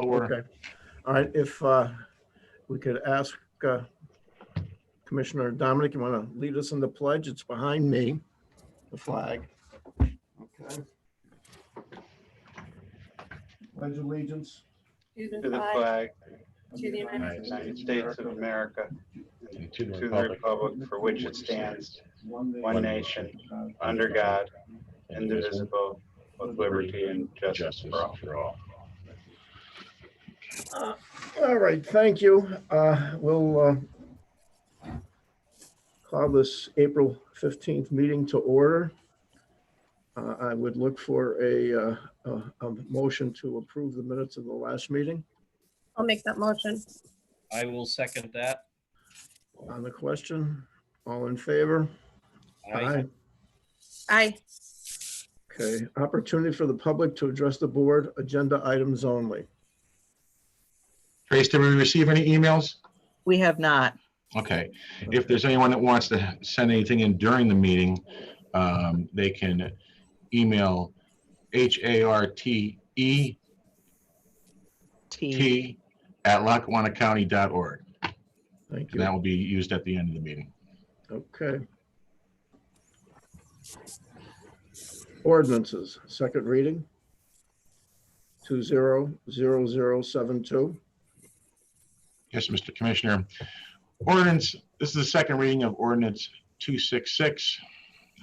Okay. All right. If we could ask Commissioner Domenick, you want to lead us in the pledge? It's behind me, the flag. Okay. Pledge allegiance to the flag to the United United States of America, and to the republic for which it stands, one nation, under God, indivisible, with liberty and justice for all. All right, thank you. We'll call this April 15th meeting to order. I would look for a motion to approve the minutes of the last meeting. I'll make that motion. I will second that. On the question, all in favor? Aye. Aye. Okay, opportunity for the public to address the board, agenda items only. Trace, did we receive any emails? We have not. Okay, if there's anyone that wants to send anything in during the meeting, they can email HARTET@lackawannacounty.org. Thank And you. that will be used at the end of the meeting. Okay. Ordinances, second reading. 200072. Yes, Mr. Commissioner. Ordinance, this is the second reading of Ordinance 266.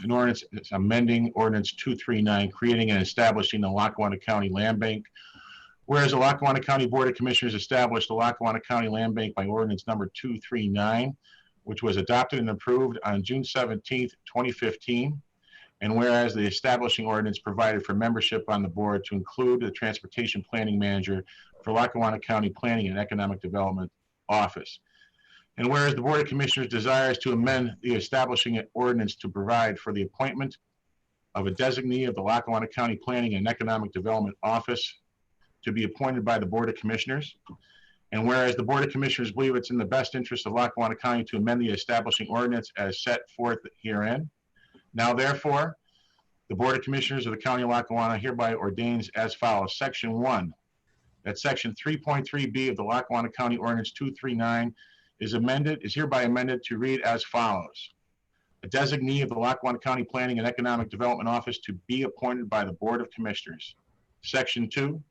An ordinance that's amending Ordinance 239, creating and establishing the Lackawanna County Land Bank. Whereas the Lackawanna County Board of Commissioners established the Lackawanna County Land Bank by Ordinance number 239, which was adopted and approved on June 17th, 2015. And whereas the establishing ordinance provided for membership on the board to include the Transportation Planning Manager for Lackawanna County Planning and Economic Development Office. And whereas the Board of Commissioners desires to amend the establishing ordinance to provide for the appointment of a designee of the Lackawanna County Planning and Economic Development Office to be appointed by the Board of Commissioners. And whereas the Board of Commissioners believe it's in the best interest of Lackawanna County to amend the establishing ordinance as set forth herein. Now therefore, the Board of Commissioners of the County of Lackawanna hereby ordains as follows. Section 1, that Section 3.3B of the Lackawanna County Ordinance 239 is hereby amended to read as follows. A designee of the Lackawanna County Planning and Economic Development Office to be appointed by the Board of Commissioners. Section 2,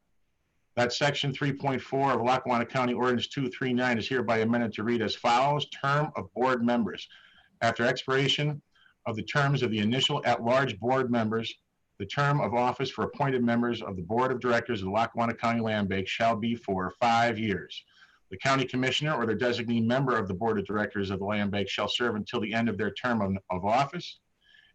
that Section 3.4 of Lackawanna County Ordinance 239 is hereby amended to read as follows. Term of board members. After expiration of the terms of the initial at-large board members, the term of office for appointed members of the Board of Directors of the Lackawanna County Land Bank shall be for 5 years. The county commissioner or their designee member of the Board of Directors of the Land Bank shall serve until the end of their term of office,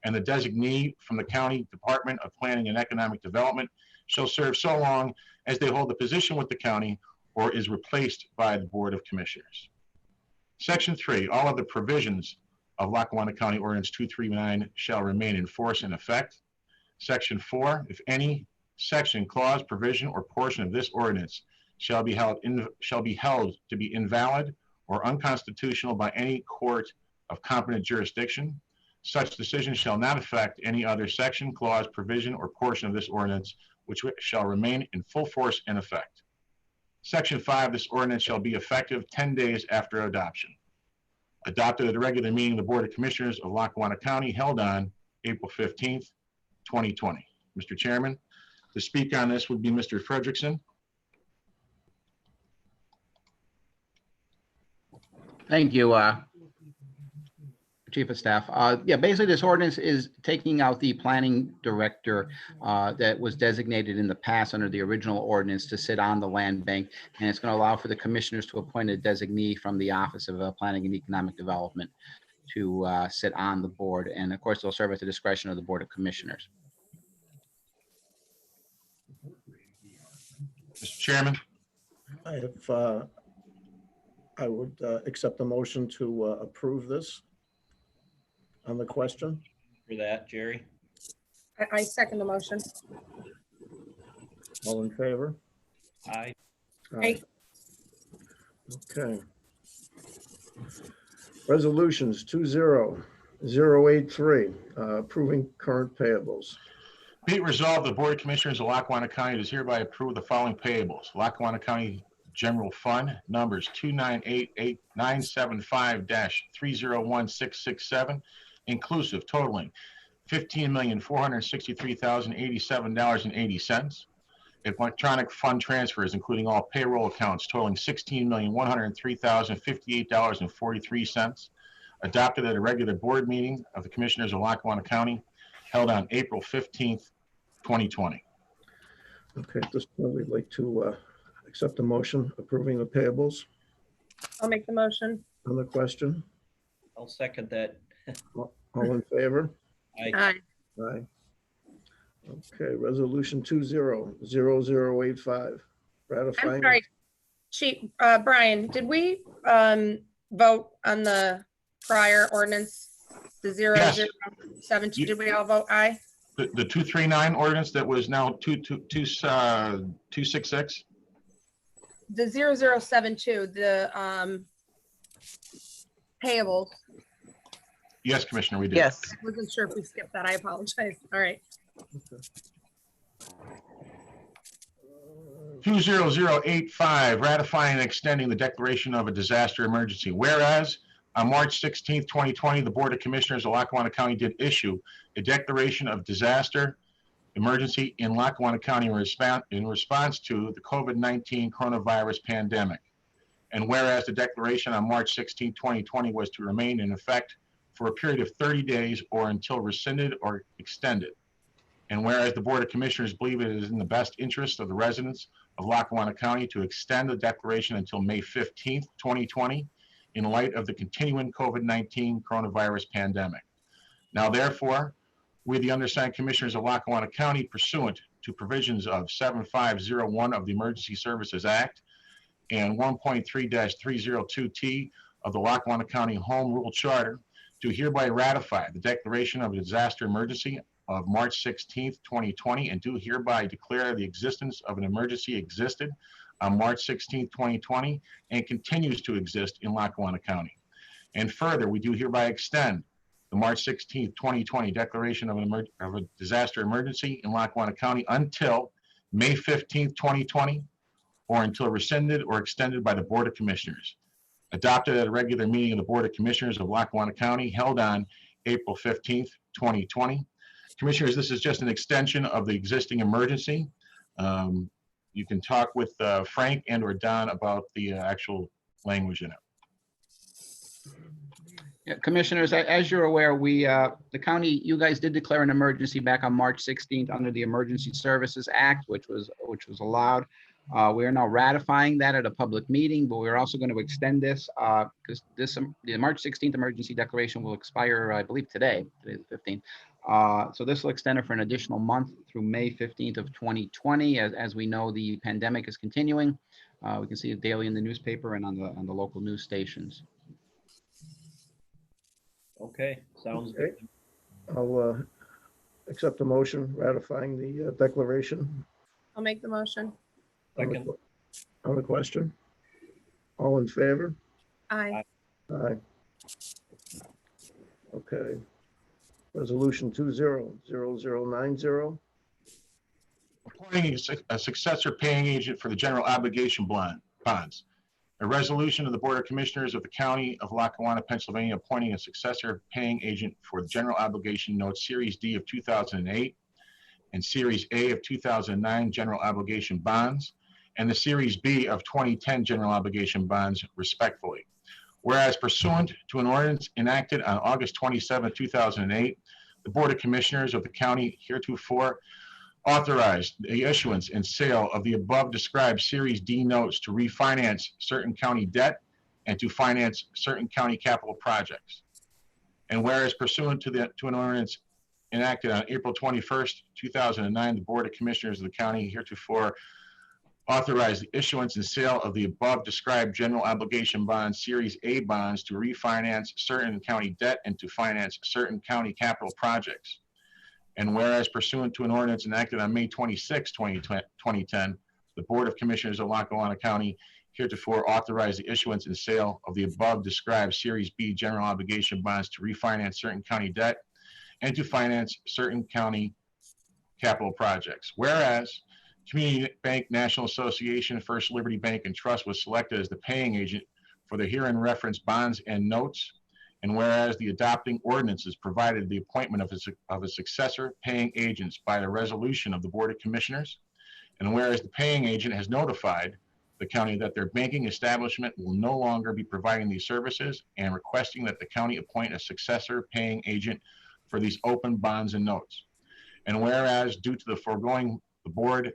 and the designee from the County Department of Planning and Economic Development shall serve so long as they hold the position with the county or is replaced by the Board of Commissioners. Section 3, all of the provisions of Lackawanna County Ordinance 239 shall remain in force and effect. Section 4, if any section, clause, provision, or portion of this ordinance shall be held to be invalid or unconstitutional by any court of competent jurisdiction, such decision shall not affect any other section, clause, provision, or portion of this ordinance, which shall remain in full force and effect. Section 5, this ordinance shall be effective 10 days after adoption. Adopted at a regular meeting of the Board of Commissioners of Lackawanna County held on April 15th, 2020. Mr. Chairman, to speak on this would be Mr. Frederickson. Thank you, Chief of Staff. Yeah, basically this ordinance is taking out the planning director that was designated in the past under the original ordinance to sit on the land bank. And it's going to allow for the commissioners to appoint a designee from the Office of Planning and Economic Development to sit on the board. And of course, they'll serve at the discretion of the Board of Commissioners. Mr. Chairman. I would accept the motion to approve this. On the question? For that, Jerry. I second the motion. All in favor? Aye. Aye. Okay. Resolutions 20083, approving current payables. Be it resolved, the Board of Commissioners of Lackawanna County does hereby approve the following payables. Lackawanna County General Fund, numbers 2988975-301667, inclusive, totaling $15,463,087.80. Electronic fund transfers, including all payroll accounts, totaling $16,103,058.43. Adopted at a regular board meeting of the Commissioners of Lackawanna County held on April 15th, 2020. Okay, at this point, we'd like to accept a motion approving the payables. I'll make the motion. On the question, I'll second that. all in favor? Aye. Aye. Aye. Okay, resolution 200085, ratifying. I'm sorry. Brian, did we vote on the prior ordinance? The 0072, did we all vote aye? The 239 ordinance that was now 266? The 0072, the payables. Yes, Commissioner, we did. Yes. I wasn't sure if we skipped that. I apologize. All right. 20085, ratifying and extending the declaration of a disaster emergency. Whereas on March 16th, 2020, the Board of Commissioners of Lackawanna County did issue a declaration of disaster emergency in Lackawanna County in response to the COVID-19 coronavirus pandemic. And whereas the declaration on March 16th, 2020 was to remain in effect for a period of 30 days or until rescinded or extended. And whereas the Board of Commissioners believe it is in the best interest of the residents of Lackawanna County to extend the declaration until May 15th, 2020, in light of the continuing COVID-19 coronavirus pandemic. Now, therefore, we, the undersigned Commissioners of Lackawanna County, pursuant to provisions of 7501 of the Emergency Services Act and 1.3-302T of the Lackawanna County Home Rule Charter, do hereby ratify the declaration of a disaster emergency of March 16th, 2020, and do hereby declare the existence of an emergency existed on March 16th, 2020, and continues to exist in Lackawanna County. And further, we do hereby extend the March 16th, 2020 declaration of a disaster emergency in Lackawanna County until May 15th, 2020, or until rescinded or extended by the Board of Commissioners. Adopted at a regular meeting of the Board of Commissioners of Lackawanna County held on April 15th, 2020. Commissioners, this is just an extension of the existing emergency. You can talk with Frank and or Don about the actual language in it. Yeah, Commissioners, as you're aware, the county, you guys did declare an emergency back on March 16th under the Emergency Services Act, which was allowed. We are now ratifying that at a public meeting, but we're also going to extend this because the March 16th emergency declaration will expire, I believe, today's the 15th. So this will extend it for an additional month through May 15th of 2020. As we know, the pandemic is continuing. We can see it daily in the newspaper and on the local news stations. Okay, sounds Okay. good. I'll accept the motion ratifying the declaration. I'll make the motion. Second. On the question, all in favor? Aye. Aye. Okay. Resolution 200090, Appointing a successor paying agent for the general obligation bonds. A resolution of the Board of Commissioners of the County of Lackawanna, Pennsylvania, appointing a successor paying agent for the general obligation notes Series D of 2008 and Series A of 2009 general obligation bonds, and the Series B of 2010 general obligation bonds, respectively. Whereas pursuant to an ordinance enacted on August 27, 2008, the Board of Commissioners of the county heretofore authorized the issuance and sale of the above described Series D notes to refinance certain county debt and to finance certain county capital projects. And whereas pursuant to an ordinance enacted on April 21st, 2009, the Board of Commissioners of the county heretofore authorized the issuance and sale of the above described general obligation bonds, Series A bonds, to refinance certain county debt and to finance certain county capital projects. And whereas pursuant to an ordinance enacted on May 26, 2010, the Board of Commissioners of Lackawanna County heretofore authorized the issuance and sale of the above described Series B general obligation bonds to refinance certain county debt and to finance certain county capital projects. Whereas Community Bank National Association, First Liberty Bank and Trust was selected as the paying agent for the herein referenced bonds and notes. And whereas the adopting ordinances provided the appointment of a successor paying agents by the resolution of the Board of Commissioners. And whereas the paying agent has notified the county that their banking establishment will no longer be providing these services and requesting that the county appoint a successor paying agent for these open bonds and notes. And whereas due to the foregoing, the Board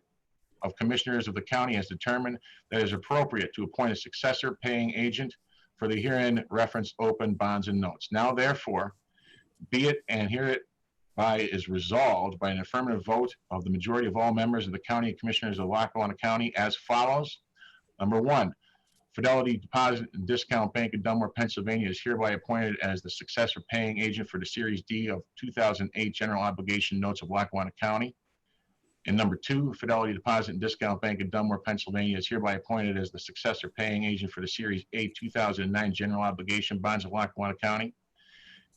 of Commissioners of the county has determined that it is appropriate to appoint a successor paying agent for the herein referenced open bonds and notes. Now therefore, be it and hereby is resolved by an affirmative vote of the majority of all members of the County Commissioners of Lackawanna County as follows. Number one, Fidelity Deposit and Discount Bank of Dunmore, Pennsylvania is hereby appointed as the successor paying agent for the Series D of 2008 General Obligation Notes of Lackawanna County. And number two, Fidelity Deposit and Discount Bank of Dunmore, Pennsylvania is hereby appointed as the successor paying agent for the Series A 2009 General Obligation Bonds of Lackawanna County.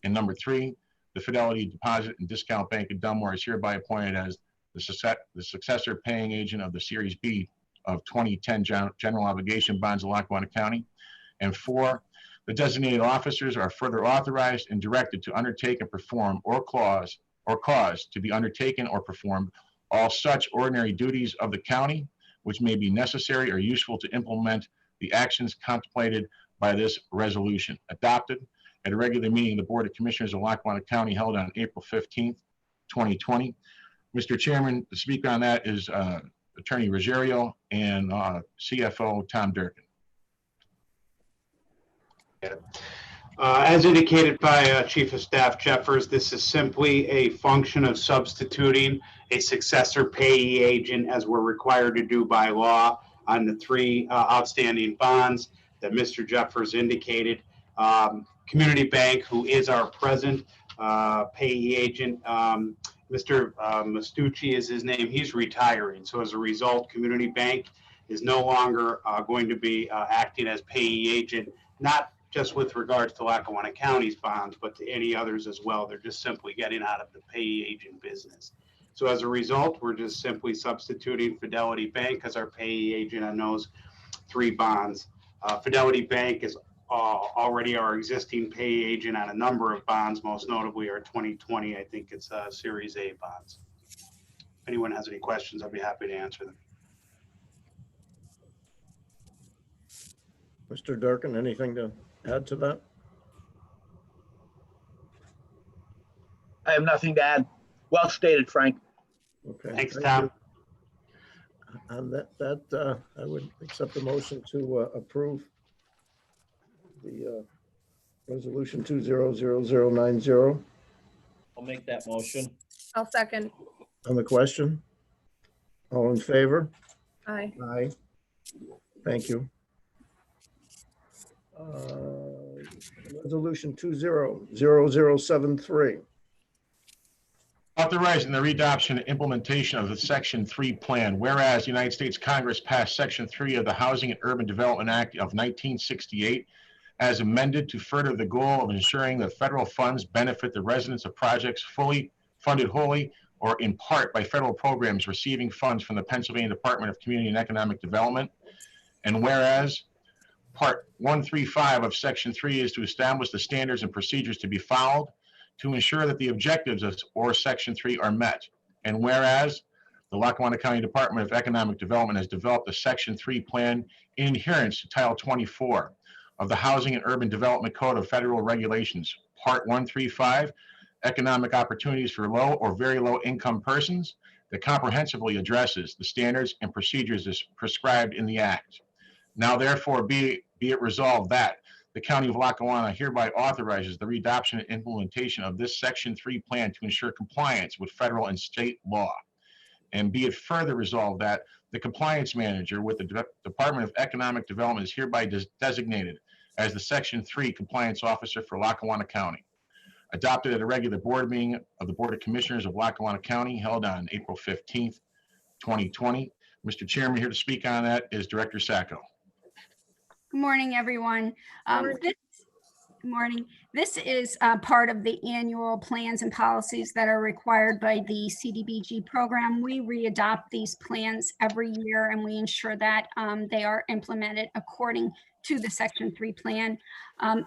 And number three, the Fidelity Deposit and Discount Bank of Dunmore is hereby appointed as the successor paying agent of the Series B of 2010 General Obligation Bonds of Lackawanna County. And four, the designated officers are further authorized and directed to undertake and perform or cause to be undertaken or performed all such ordinary duties of the county which may be necessary or useful to implement the actions contemplated by this resolution. Adopted at a regular meeting of the Board of Commissioners of Lackawanna County held on April 15th, 2020. Mr. Chairman, the speaker on that is Attorney Ruggiero and CFO Tom Durkin. As indicated by Chief of Staff Jeffers, this is simply a function of substituting a successor payee agent as we're required to do by law on the three outstanding bonds that Mr. Jeffers indicated. Community Bank, who is our present payee agent, Mr. Mastucci is his name, he's retiring. So as a result, Community Bank is no longer going to be acting as payee agent, not just with regards to Lackawanna County's bonds, but to any others as well. They're just simply getting out of the payee agent business. So as a result, we're just simply substituting Fidelity Bank as our payee agent on those three bonds. Fidelity Bank is already our existing payee agent on a number of bonds, most notably our 2020, I think it's Series A bonds. If anyone has any questions, I'll be happy to answer them. Mr. Durkin, anything to add to that? I have nothing to add. Well stated, Frank. Okay. Thanks, thank Tom. you. On that, I would accept the motion to approve the resolution 200090. I'll make that motion. I'll second. On the question, all in favor? Aye. Aye. Thank you. Resolution 200073. Authorizing the readoption and implementation of the Section 3 plan, whereas the United States Congress passed Section 3 of the Housing and Urban Development Act of 1968 as amended to further the goal of ensuring that federal funds benefit the residents of projects fully funded wholly or in part by federal programs receiving funds from the Pennsylvania Department of Community and Economic Development. And whereas Part 135 of Section 3 is to establish the standards and procedures to be followed to ensure that the objectives of Section 3 are met. And whereas the Lackawanna County Department of Economic Development has developed a Section 3 plan in adherence to Title 24 of the Housing and Urban Development Code of Federal Regulations, Part 135, Economic Opportunities for Low or Very Low Income Persons, that comprehensively addresses the standards and procedures as prescribed in the Act. Now therefore be it resolved that the County of Lackawanna hereby authorizes the readoption and implementation of this Section 3 plan to ensure compliance with federal and state law. And be it further resolved that the compliance manager with the Department of Economic Development is hereby designated as the Section 3 compliance officer for Lackawanna County. Adopted at a regular board meeting of the Board of Commissioners of Lackawanna County held on April 15th, 2020. Mr. Chairman, here to speak on that is Director Sacco. Good morning, everyone. Good morning. This is part of the annual plans and policies that are required by the CDBG program. We readopt these plans every year and we ensure that they are implemented according to the Section 3 plan.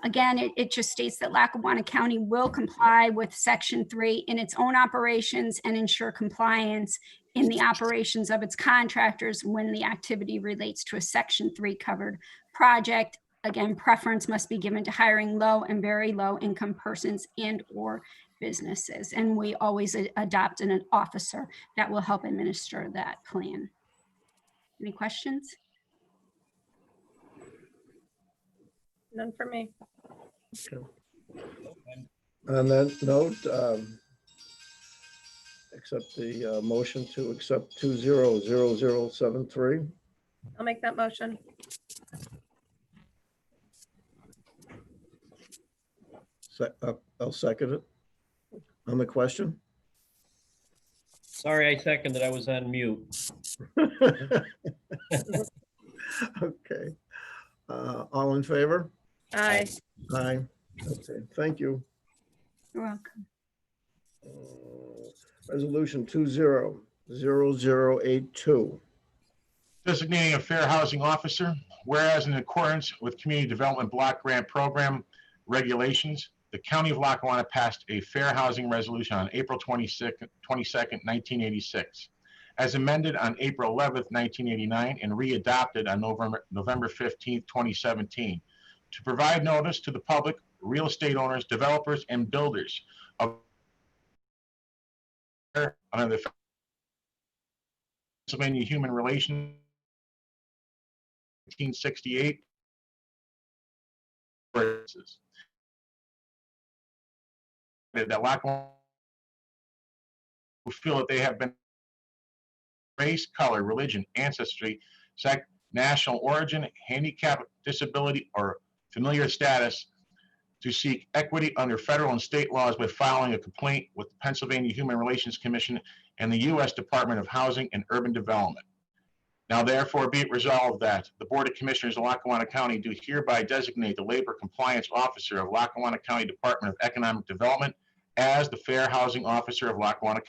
Again, it just states that Lackawanna County will comply with Section 3 in its own operations and ensure compliance in the operations of its contractors when the activity relates to a Section 3 covered project. Again, preference must be given to hiring low and very low income persons and or businesses. And we always adopt an officer that will help administer that plan. Any questions? None for me. On that note, accept the motion to accept 200073. I'll make that motion. I'll second it. On the question? Sorry, I seconded. I was on mute. Okay. All in favor? Aye. Aye. Okay, thank you. You're welcome. Resolution 200082. Designating a fair housing officer, whereas in accordance with Community Development Block Grant Program regulations, the County of Lackawanna passed a fair housing resolution on April 22nd, 1986, as amended on April 11th, 1989, and readopted on November 15th, 2017, to provide notice to the public, real estate owners, developers, and builders of under the Pennsylvania Human Relations 1968 that Lackawanna who feel that they have been race, color, religion, ancestry, sex, national origin, handicap, disability, or familiar status to seek equity under federal and state laws by filing a complaint with the Pennsylvania Human Relations Commission and the U.S. Department of Housing and Urban Development. Now therefore be it resolved that the Board of Commissioners of Lackawanna County do hereby designate the Labor Compliance Officer of Lackawanna County Department of Economic Development as the Fair Housing Officer of Lackawanna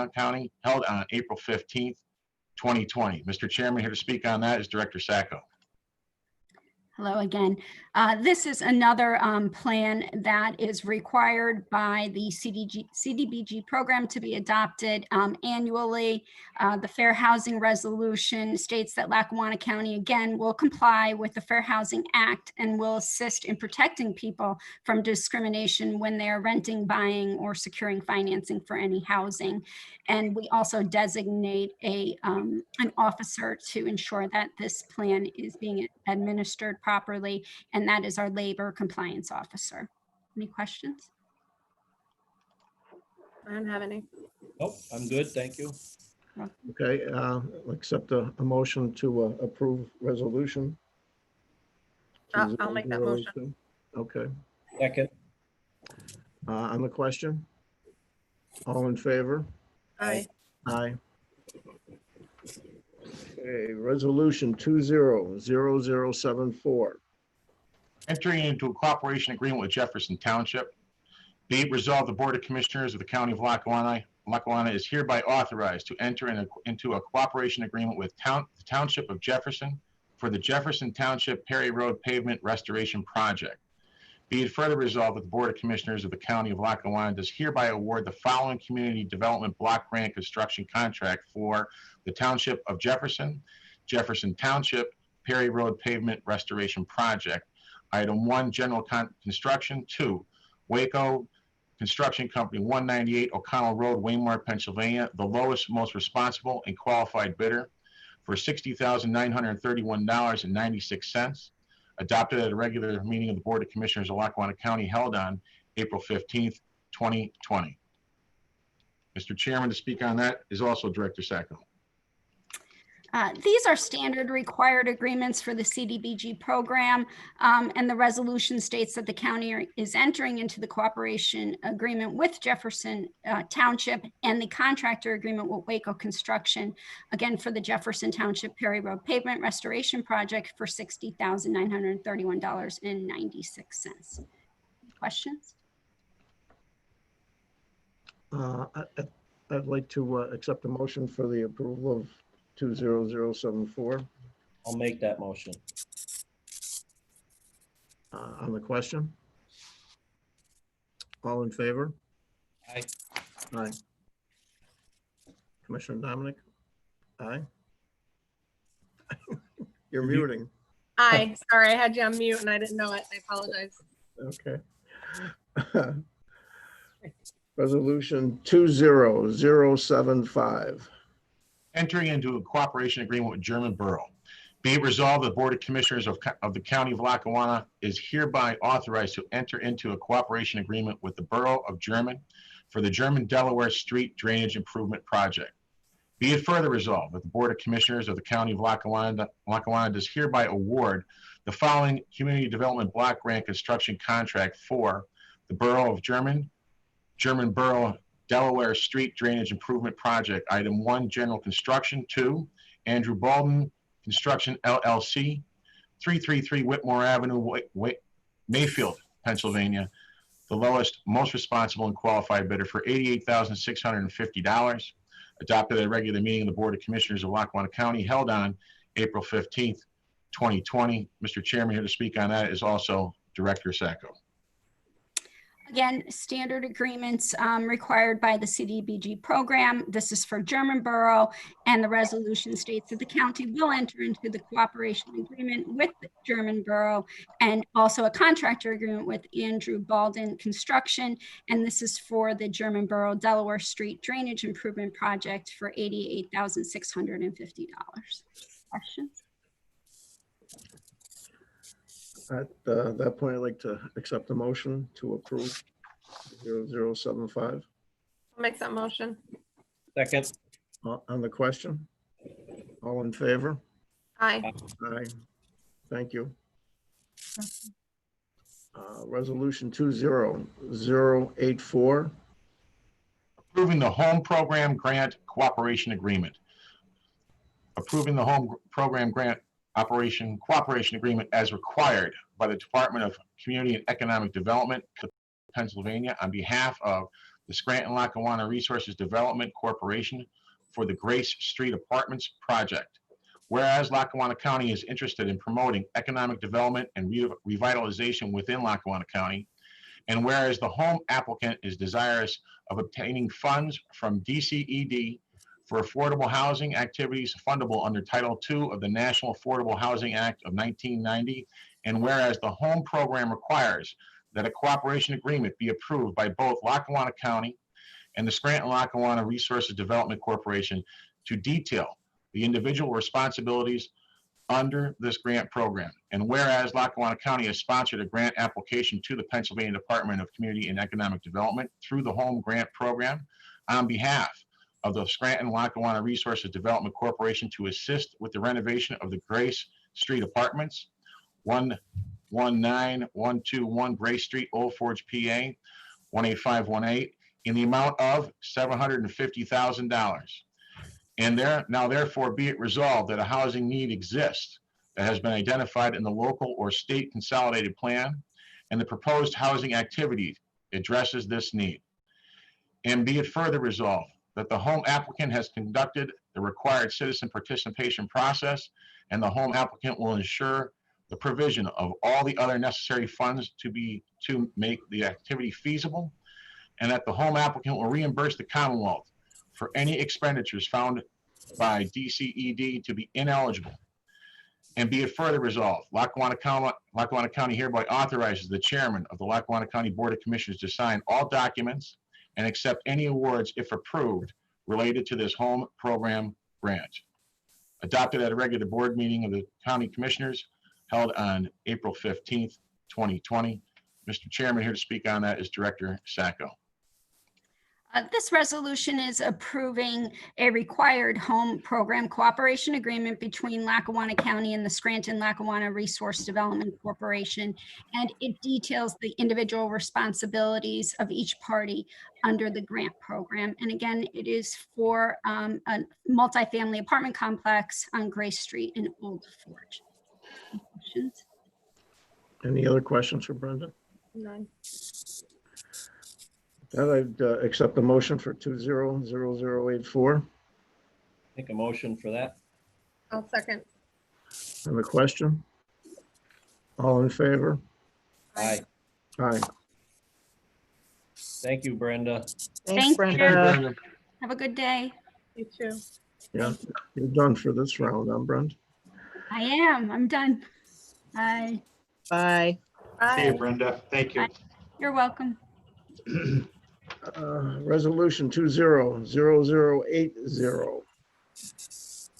County, held on April 15th, 2020. Mr. Chairman, here to speak on that is Director Sacco. Hello again. This is another plan that is required by the CDBG program to be adopted annually. The Fair Housing Resolution states that Lackawanna County, again, will comply with the Fair Housing Act and will assist in protecting people from discrimination when they are renting, buying, or securing financing for any housing. And we also designate an officer to ensure that this plan is being administered properly, and that is our Labor Compliance Officer. Any questions? I don't have any. Nope, I'm good. Thank you. Okay, accept a motion to approve resolution. I'll make that motion. 2082. Okay. Second. On the question? All in favor? Aye. Aye. Okay, resolution 200074. Entering into a cooperation agreement with Jefferson Township. Be it resolved, the Board of Commissioners of the County of Lackawanna is hereby authorized to enter into a cooperation agreement with the Township of Jefferson for the Jefferson Township Perry Road Pavement Restoration Project. Be it further resolved that the Board of Commissioners of the County of Lackawanna does hereby award the following Community Development Block Grant Construction Contract for the Township of Jefferson, Jefferson Township Perry Road Pavement Restoration Project. Item 1, General Construction. 2, Waco Construction Company, 198 O'Connell Road, Waymore, Pennsylvania, the lowest, most responsible and qualified bidder for $60,931.96. Adopted at a regular meeting of the Board of Commissioners of Lackawanna County held on April 15th, 2020. Mr. Chairman, to speak on that is also Director Sacco. These are standard required agreements for the CDBG program, and the resolution states that the county is entering into the cooperation agreement with Jefferson Township and the contractor agreement with Waco Construction, again for the Jefferson Township Perry Road Pavement Restoration Project for $60,931.96. Questions? I'd like to accept a motion for the approval of 20074. I'll make that motion. On the question? All in favor? Aye. Aye. Commissioner Domenick? Aye. You're muting. Aye, sorry, I had you on mute and I didn't know it. I apologize. Okay. Resolution 20075. Entering into a cooperation agreement with German Borough. Be it resolved, the Board of Commissioners of the County of Lackawanna is hereby authorized to enter into a cooperation agreement with the Borough of German for the German Delaware Street Drainage Improvement Project. Be it further resolved that the Board of Commissioners of the County of Lackawanna does hereby award the following Community Development Block Grant Construction Contract for the Borough of German Borough Delaware Street Drainage Improvement Project. Item 1, General Construction. 2, Andrew Baldwin Construction LLC, 333 Whitmore Avenue, Mayfield, Pennsylvania. The lowest, most responsible and qualified bidder for $88,650. Adopted at a regular meeting of the Board of Commissioners of Lackawanna County held on April 15th, 2020. Mr. Chairman, here to speak on that is also Director Sacco. Again, standard agreements required by the CDBG program. This is for German Borough, and the resolution states that the county will enter into the cooperation agreement with the German Borough and also a contractor agreement with Andrew Baldwin Construction. And this is for the German Borough Delaware Street Drainage Improvement Project for $88,650. Questions? At that point, I'd like to accept the motion to approve 0075. I'll make that motion. Second. On the question? All in favor? Aye. Aye. Thank you. Resolution 20084. Approving the Home Program Grant Cooperation Agreement. Approving the Home Program Grant Cooperation Agreement as required by the Department of Community and Economic Development, Pennsylvania, on behalf of the Scranton-Lackawanna Resources Development Corporation for the Grace Street Apartments Project. Whereas Lackawanna County is interested in promoting economic development and revitalization within Lackawanna County, and whereas the home applicant is desirous of obtaining funds from DCED for affordable housing activities fundable under Title II of the National Affordable Housing Act of 1990, and whereas the home program requires that a cooperation agreement be approved by both Lackawanna County and the Scranton-Lackawanna Resources Development Corporation to detail the individual responsibilities under this grant program. And whereas Lackawanna County has sponsored a grant application to the Pennsylvania Department of Community and Economic Development through the Home Grant Program on behalf of the Scranton-Lackawanna Resources Development Corporation to assist with the renovation of the Grace Street Apartments, 119121 Grace Street, Old Forge, PA, 18518, in the amount of $750,000. And now therefore be it resolved that a housing need exists that has been identified in the local or state consolidated plan, and the proposed housing activity addresses this need. And be it further resolved that the home applicant has conducted the required citizen participation process, and the home applicant will ensure the provision of all the other necessary funds to make the activity feasible, and that the home applicant will reimburse the Commonwealth for any expenditures found by DCED to be ineligible. And be it further resolved, Lackawanna County hereby authorizes the chairman of the Lackawanna County Board of Commissioners to sign all documents and accept any awards, if approved, related to this home program grant. Adopted at a regular board meeting of the County Commissioners held on April 15th, 2020. Mr. Chairman, here to speak on that is Director Sacco. This resolution is approving a required home program cooperation agreement between Lackawanna County and the Scranton-Lackawanna Resource Development Corporation, and it details the individual responsibilities of each party under the grant program. And again, it is for a multifamily apartment complex on Gray Street in Old Forge. Questions? Any other questions for Brenda? None. That I'd accept the motion for 200084. Make a motion for that. I'll second. Have a question? All in favor? Aye. Aye. Thank you, Brenda. Thank Thank you, you. Brenda. Have a good day. You too. Yeah, you're done for this round, huh, Brenda? I am. I'm done. Bye. Bye. See you, Bye. Brenda. Thank you. You're welcome. Resolution 200080.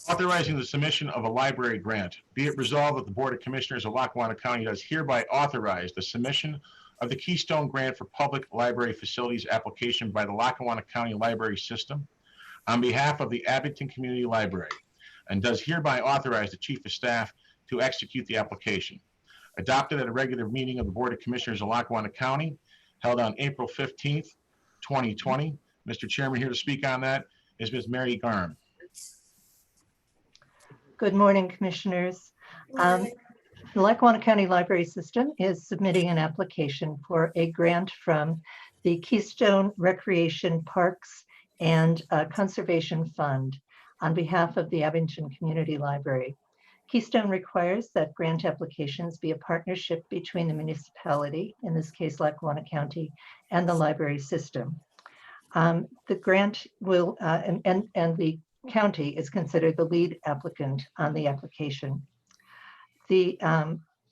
Authorizing the submission of a library grant. Be it resolved that the Board of Commissioners of Lackawanna County does hereby authorize the submission of the Keystone Grant for Public Library Facilities application by the Lackawanna County Library System on behalf of the Abington Community Library, and does hereby authorize the Chief of Staff to execute the application. Adopted at a regular meeting of the Board of Commissioners of Lackawanna County held on April 15th, 2020. Mr. Chairman, here to speak on that is Ms. Mary Garm. Good morning, Commissioners. The Lackawanna County Library System is submitting an application for a grant from the Keystone Recreation Parks and Conservation Fund on behalf of the Abington Community Library. Keystone requires that grant applications be a partnership between the municipality, in this case Lackawanna County, and the library system. The grant will, and the county is considered the lead applicant on the application. The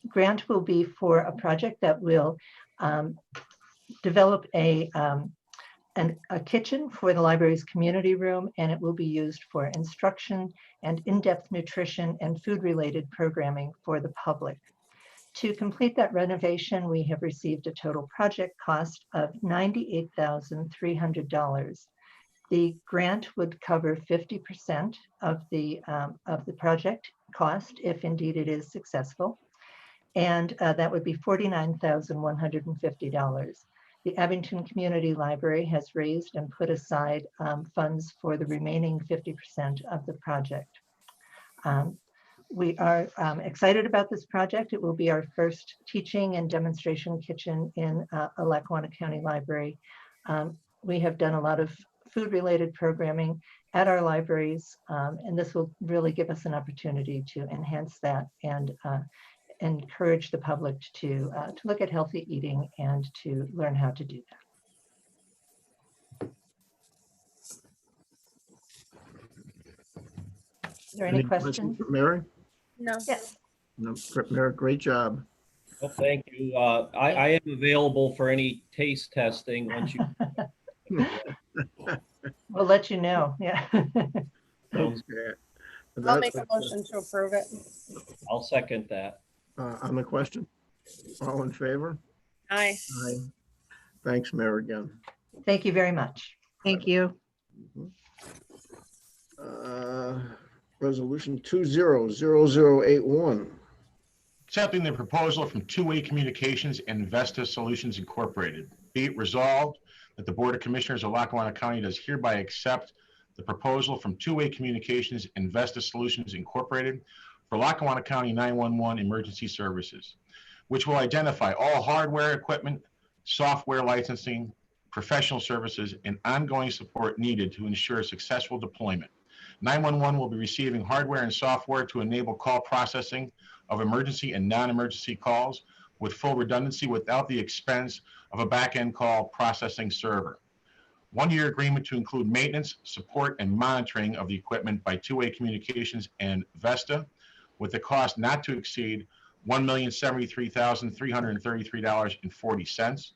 grant will be for a project that will develop a kitchen for the library's community room, and it will be used for instruction and in-depth nutrition and food-related programming for the public. To complete that renovation, we have received a total project cost of $98,300. The grant would cover 50% of the project cost, if indeed it is successful, and that would be $49,150. The Abington Community Library has raised and put aside funds for the remaining 50% of the project. We are excited about this project. It will be our first teaching and demonstration kitchen in a Lackawanna County library. We have done a lot of food-related programming at our libraries, and this will really give us an opportunity to enhance that and encourage the public to look at healthy eating and to learn how to do that. Is there any questions? for Mary? No. Yes. No, Mary, great job. Well, thank you. I am available for any taste testing once you. We'll let you know. Yeah. Sounds- Okay. I'll make a motion to approve it. I'll second that. On the question? All in favor? Aye. Aye. Thanks, Mayor, again. Thank you very much. Thank you. Resolution 200081. Accepting the proposal from Two-Way Communications and Vesta Solutions Incorporated. Be it resolved that the Board of Commissioners of Lackawanna County does hereby accept the proposal from Two-Way Communications and Vesta Solutions Incorporated for Lackawanna County 911 emergency services, which will identify all hardware, equipment, software licensing, professional services, and ongoing support needed to ensure successful deployment. 911 will be receiving hardware and software to enable call processing of emergency and non-emergency calls with full redundancy without the expense of a back-end call processing server. One-year agreement to include maintenance, support, and monitoring of the equipment by Two-Way Communications and Vesta, with the cost not to exceed $1,073,333.40.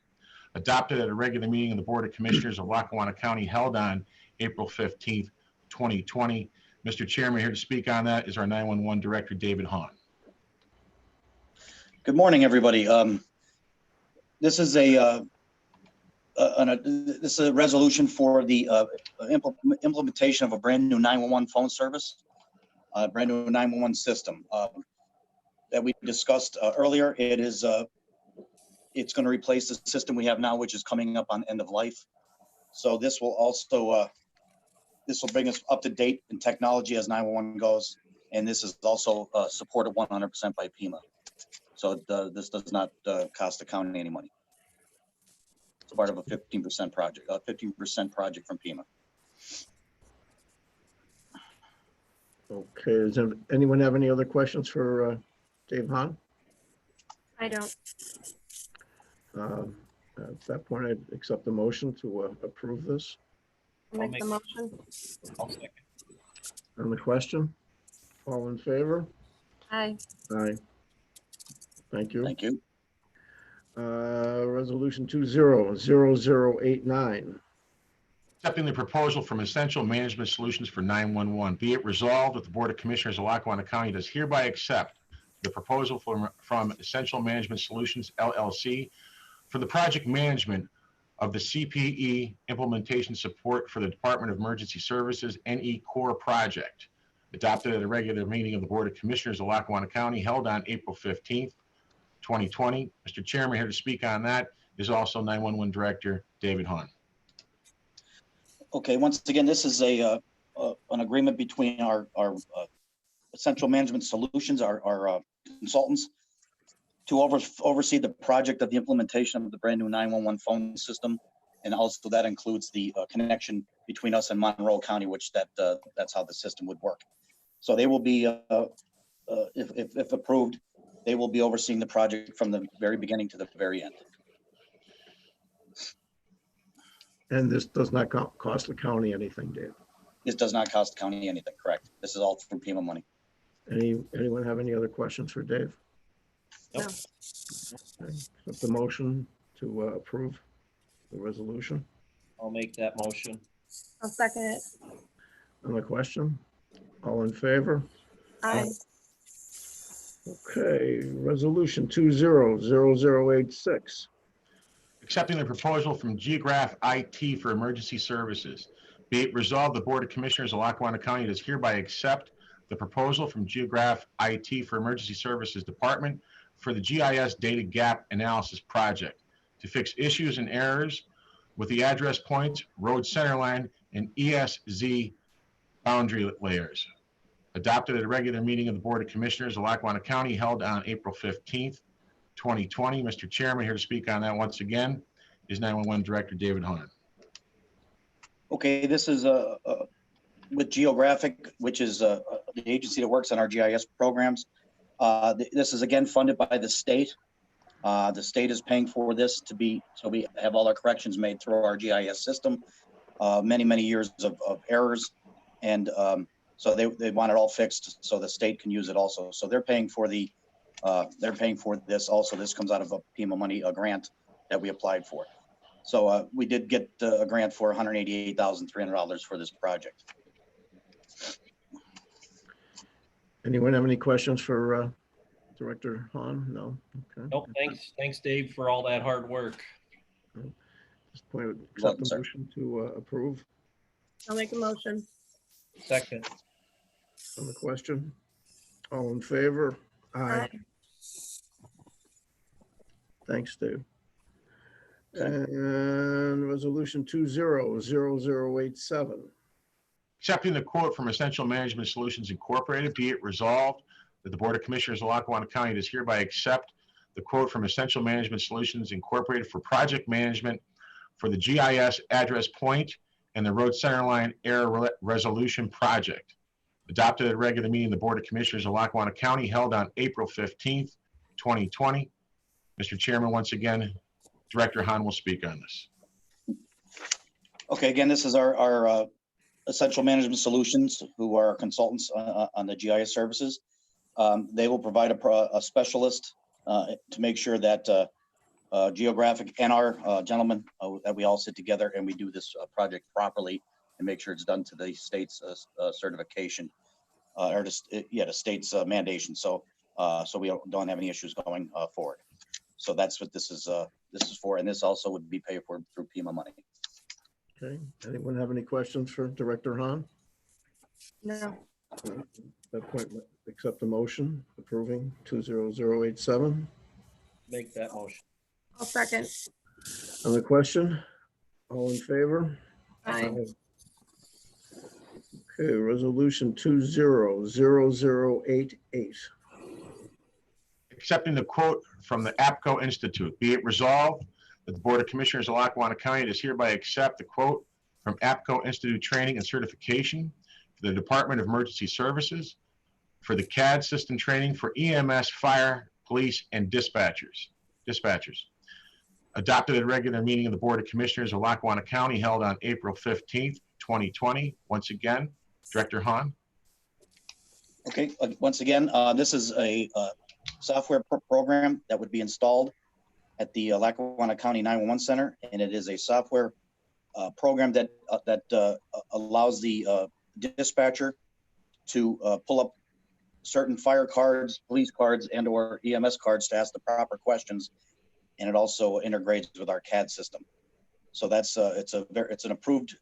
Adopted at a regular meeting of the Board of Commissioners of Lackawanna County held on April 15th, 2020. Mr. Chairman, here to speak on that is our 911 Director, David Hahn. Good morning, everybody. This is a this is a resolution for the implementation of a brand new 911 phone service, brand new 911 system that we discussed earlier. It's going to replace the system we have now, which is coming up on end of life. So this will also this will bring us up to date in technology as 911 goes, and this is also supported 100% by PEMA. So this does not cost the county any money. It's part of a 15% project, a 15% project from PEMA. Okay, does anyone have any other questions for Dave Hahn? I don't. At that point, I'd accept the motion to approve this. I'll make the motion. I'll second. On the question, all in favor? Aye. Aye. Thank you. Thank you. Resolution 200089. Accepting the proposal from Essential Management Solutions for 911. Be it resolved that the Board of Commissioners of Lackawanna County does hereby accept the proposal from Essential Management Solutions, LLC, for the project management of the CPE implementation support for the Department of Emergency Services NE Core project, adopted at a regular meeting of the Board of Commissioners of Lackawanna County held on April 15th, 2020. Mr. Chairman, here to speak on that is also 911 Director David Hahn. Okay, once again, this is an agreement between our Essential Management Solutions, our consultants, to oversee the project of the implementation of the brand new 911 phone system. And also that includes the connection between us and Monroe County, which that's how the system would work. So they will be, if approved, they will be overseeing the project from the very beginning to the very end. And this does not cost the county anything, Dave? This does not cost the county anything, correct? This is all from PEMA money. Anyone have any other questions for Dave? Nope. Okay. Accept the motion to approve the resolution. I'll make that motion. I'll second it. On the question, all in favor? Aye. Okay, resolution 200086. Accepting the proposal from Geograph IT for emergency services. Be it resolved, the Board of Commissioners of Lackawanna County does hereby accept the proposal from Geograph IT for Emergency Services Department for the GIS data gap analysis project to fix issues and errors with the address points, road centerline, and ESZ boundary layers. Adopted at a regular meeting of the Board of Commissioners of Lackawanna County held on April 15th, 2020. Mr. Chairman, here to speak on that once again is 911 Director David Hahn. Okay, this is with Geographic, which is the agency that works on our GIS programs. This is again funded by the state. The state is paying for this so we have all our corrections made through our GIS system. Many years of errors, and so they want it all fixed so the state can use it also. So they're paying for this also. This comes out of a PEMA money, a grant that we applied for. So we did get a grant for $188,300 for this project. Anyone have any questions for Director Hahn? No? Okay. Nope, thanks Dave for all that hard work. At this point, I would accept Welcome, the sir. motion to approve. I'll make a motion. Second. On the question, all in favor? Aye. Thanks, Dave. And resolution 200087. Accepting the quote from Essential Management Solutions Incorporated, be it resolved that the Board of Commissioners of Lackawanna County does hereby accept the quote from Essential Management Solutions Incorporated for project management for the GIS address point and the road centerline error resolution project. Adopted at a regular meeting of the Board of Commissioners of Lackawanna County held on April 15th, 2020. Mr. Chairman, once again, Director Hahn will speak on this. Okay, again, this is our Essential Management Solutions, who are consultants on the GIS services. They will provide a specialist to make sure that Geographic and our gentlemen, that we all sit together and we do this project properly and make sure it's done to the state's certification or the state's mandation. So we don't have any issues going forward. So that's what this is for, and this also would be paid for through PEMA money. Okay, anyone have any questions for Director Hahn? No. At that point, accept the motion approving 20087. Make that motion. I'll second. On the question, all in favor? Aye. Okay, resolution 20088. Accepting the quote from the APCO Institute. Be it resolved that the Board of Commissioners of Lackawanna County does hereby accept the quote from APCO Institute Training and Certification for the Department of Emergency Services for the CAD system training for EMS, fire, police, and dispatchers. Adopted at a regular meeting of the Board of Commissioners of Lackawanna County held on April 15th, 2020. Once again, Director Hahn. Okay, once again, this is a software program that would be installed at the Lackawanna County 911 Center, and it is a software program that allows the dispatcher to pull up certain fire cards, police cards, and/or EMS cards to ask the proper questions, and it also integrates with our CAD system. So that's it's an approved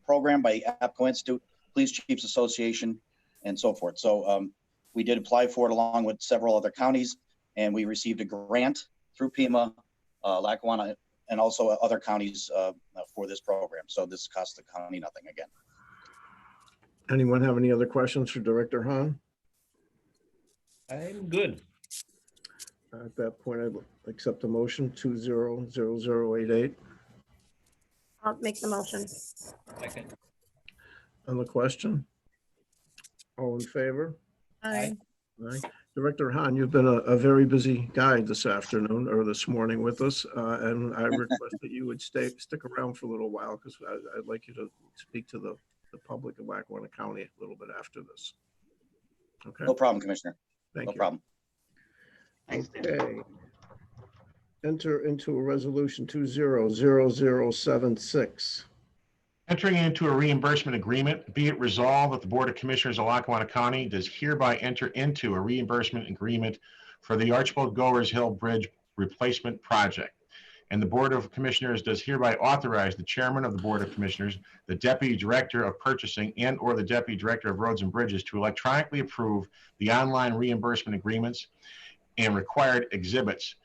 program by APCO Institute, Police Chiefs Association, and so forth. So we did apply for it along with several other counties, and we received a grant through PEMA, Lackawanna, and also other counties for this program. So this costs the county nothing again. Anyone have any other questions for Director Hahn? I'm good. At that point, I'd accept the motion 20088. I'll make the motion. Second. On the question, all in favor? Aye. Aye. Director Hahn, you've been a very busy guy this afternoon or this morning with us, and I request that you would stick around for a little while because I'd like you to speak to the public of Lackawanna County a little bit after this. Okay. No problem, Commissioner. Thank No you. problem. Okay. Enter into a resolution 2000076. Entering into a reimbursement agreement, be it resolved that the Board of Commissioners of Lackawanna County does hereby enter into a reimbursement agreement for the Archibald Goers Hill Bridge Replacement Project. And the Board of Commissioners does hereby authorize the Chairman of the Board of Commissioners, the Deputy Director of Purchasing, and/or the Deputy Director of Roads and Bridges to electronically approve the online reimbursement agreements and required exhibits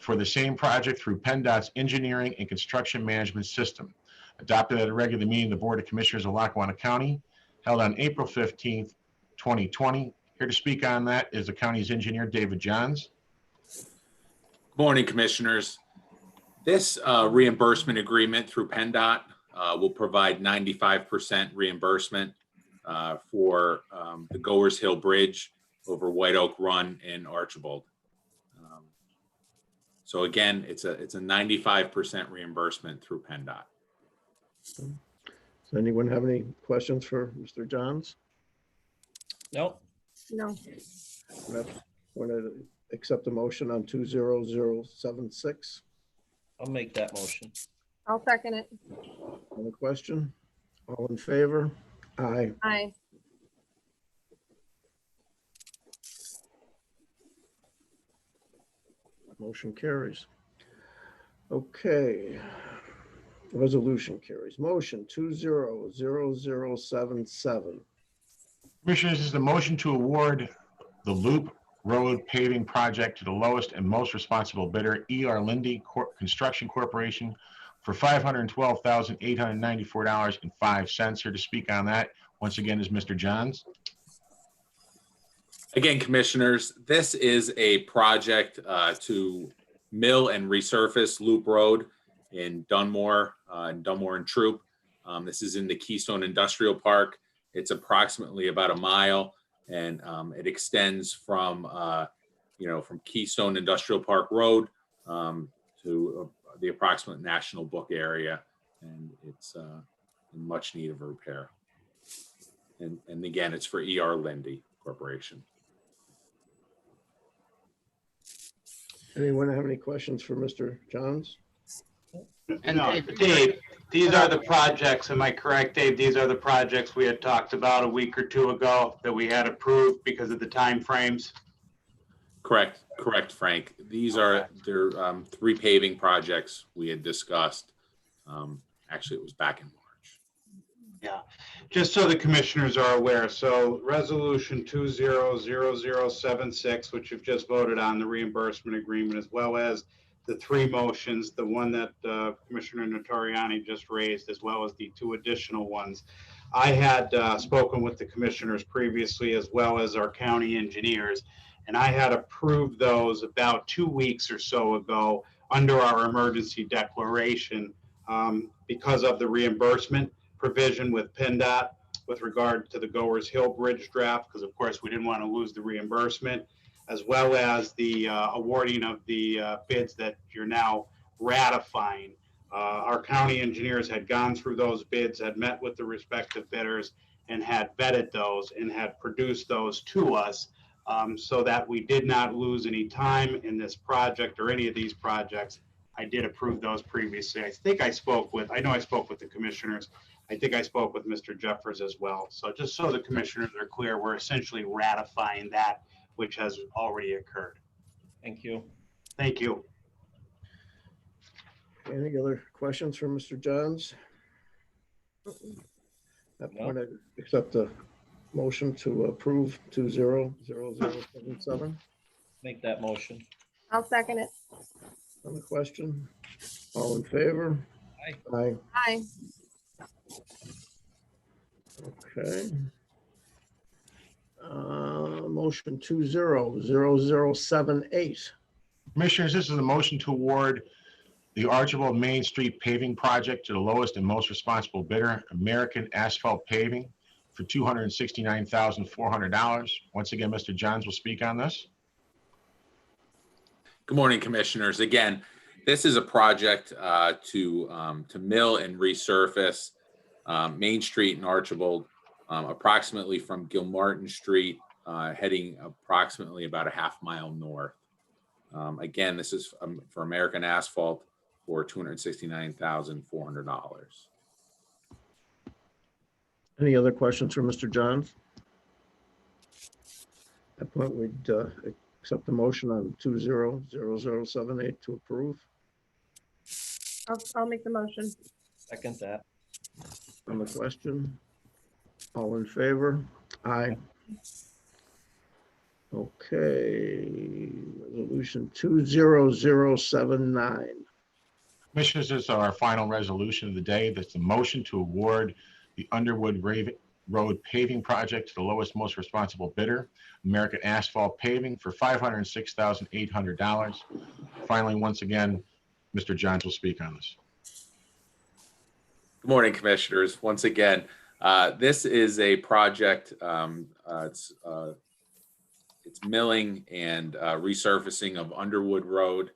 for the same project through PennDOT's Engineering and Construction Management System. Adopted at a regular meeting of the Board of Commissioners of Lackawanna County, held on April 15th, 2020. Here to speak on that is the county's engineer, David Johns. Good morning, Commissioners. This reimbursement agreement through PennDOT will provide 95% reimbursement for the Goers Hill Bridge over White Oak Run in Archibald. So again, it's a 95% reimbursement through PennDOT. Does anyone have any questions for Mr. Johns? No. No. Want to accept the motion on 20076? I'll make that motion. I'll second it. On the question, all in favor? Aye. Aye. Motion carries. Okay. Resolution carries. Motion 2000077. Commissioners, this is the motion to award the Loop Road paving project to the lowest and most responsible bidder, E.R. Lindy Construction Corporation, for $512,894.05. Here to speak on that, once again, is Mr. Johns. Again, Commissioners, this is a project to mill and resurface Loop Road in Dunmore and Troop. This is in the Keystone Industrial Park. It's approximately about a mile, and it extends from from Keystone Industrial Park Road to the approximate National Book area, and it's in much need of repair. And again, it's for E.R. Lindy Corporation. Anyone have any questions for Mr. Johns? And No, Dave, these are the projects, am I correct, Dave? These are the projects we had talked about a week or two ago that we had approved because of the time frames. Correct, Frank. These are, they're 3 paving projects we had discussed. Actually, it was back in March. Yeah, just so the commissioners are aware, so resolution 200076, which you've just voted on, the reimbursement agreement, as well as the 3 motions, the one that Commissioner Notarianni just raised, as well as the 2 additional ones. I had spoken with the commissioners previously, as well as our county engineers, and I had approved those about 2 weeks or so ago under our emergency declaration because of the reimbursement provision with PennDOT with regard to the Goers Hill Bridge draft, because of course we didn't want to lose the reimbursement, as well as the awarding of the bids that you're now ratifying. Our county engineers had gone through those bids, had met with the respective bidders, and had vetted those and had produced those to us so that we did not lose any time in this project or any of these projects. I did approve those previously. I know I spoke with the commissioners. I think I spoke with Mr. Jeffers as well. So just so the commissioners are clear, we're essentially ratifying that which has already occurred. Thank you. Thank you. Any other questions for Mr. Johns? At that point, I accept the motion to approve 200077. Make that motion. I'll second it. On the question, all in favor? Aye. Aye. Aye. Okay. Motion 200078. Commissioners, this is a motion to award the Archibald Main Street paving project to the lowest and most responsible bidder, American Asphalt Paving, for $269,400. Once again, Mr. Johns will speak on this. Good morning, commissioners. Again, this is a project to mill and resurface Main Street in Archibald, approximately from Gilmartin Street, heading approximately about a half mile north. Again, this is for American Asphalt for $269,400. Any other questions for Mr. Johns? At that point, we'd accept the motion on 200078 to approve. I'll make the motion. Second that. On the question, all in favor? Aye. Okay, resolution 20079. Commissioners, this is our final resolution of the day. That's the motion to award the Underwood Road paving project to the lowest, most responsible bidder, American Asphalt Paving, for $506,800. Finally, once again, Mr. Johns will speak on this. Good morning, commissioners. Once again, this is a project. It's milling and resurfacing of Underwood Road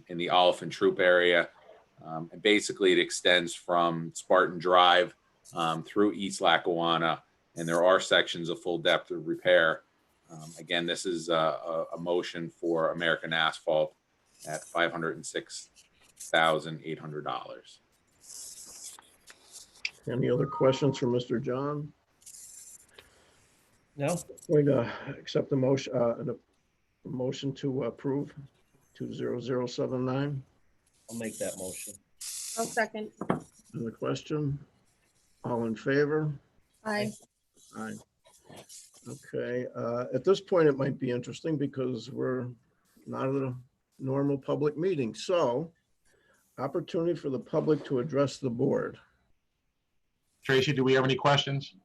in the Oliphant Troop area. And basically, it extends from Spartan Drive through East Lackawanna, and there are sections of full depth of repair. Again, this is a motion for American Asphalt at $506,800. Any other questions for Mr. John? No. Going to accept the motion, a motion to approve 20079. I'll make that motion. I'll second. On the question, all in favor? Aye. Aye. Okay, at this point, it might be interesting because we're not at a normal public meeting. So opportunity for the public to address the board. Tracy, do we have any questions?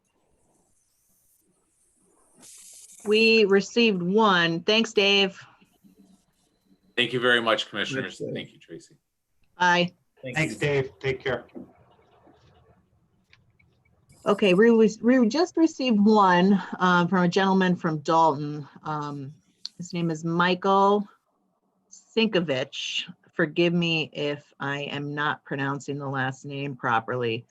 We received one. Thanks, Dave. Thank you very much, commissioners. Thank you, Tracy. Bye. Thanks, Dave. Take care. Okay, we just received one from a gentleman from Dalton. His name is Michael Sinkovich. Forgive me if I am not pronouncing the last name properly.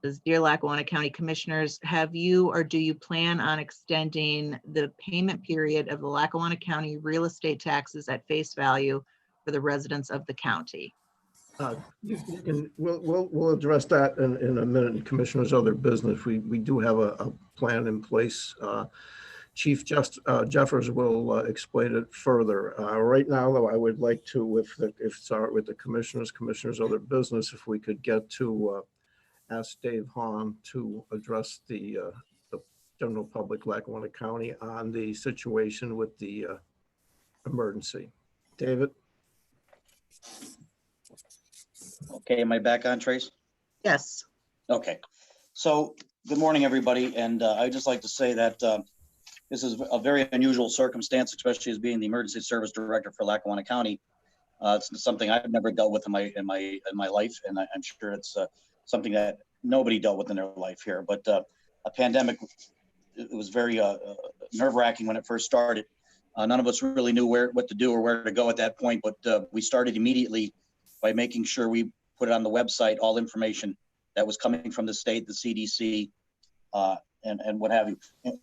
Says, Dear Lackawanna County Commissioners, have you or do you plan on extending the payment period of the Lackawanna County real estate taxes at face value for the residents of the county? We'll address that in a minute. Commissioners, other business. We do have a plan in place Chief Jeffers will explain it further. Right now, though, I would like to, if it's all right with the commissioners, other business, if we could get to ask Dave Hahn to address the general public, Lackawanna County, on the situation with the emergency. David? Okay, am I back on, Trace? Yes. Okay, so good morning, everybody, and I'd just like to say that this is a very unusual circumstance, especially as being the emergency service director for Lackawanna County. It's something I've never dealt with in my life, and I'm sure it's something that nobody dealt with in their life here. But a pandemic, it was very nerve-wracking when it first started. None of us really knew what to do or where to go at that point, but we started immediately by making sure we put it on the website, all information that was coming from the state, the CDC, and what have you,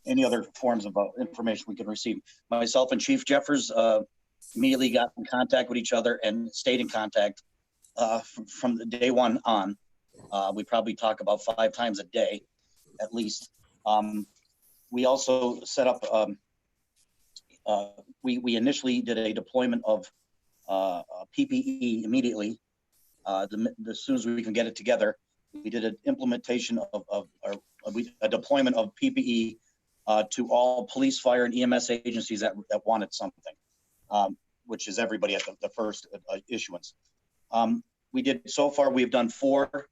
any other forms of information we could receive. Myself and Chief Jeffers immediately got in contact with each other and stayed in contact from the day one on. We probably talk about 5 times a day, at least. We also set up, we initially did a deployment of PPE immediately. As soon as we can get it together, we did an implementation of a deployment of PPE to all police, fire, and EMS agencies that wanted something, which is everybody at the first issuance. We did, so far, we've done 4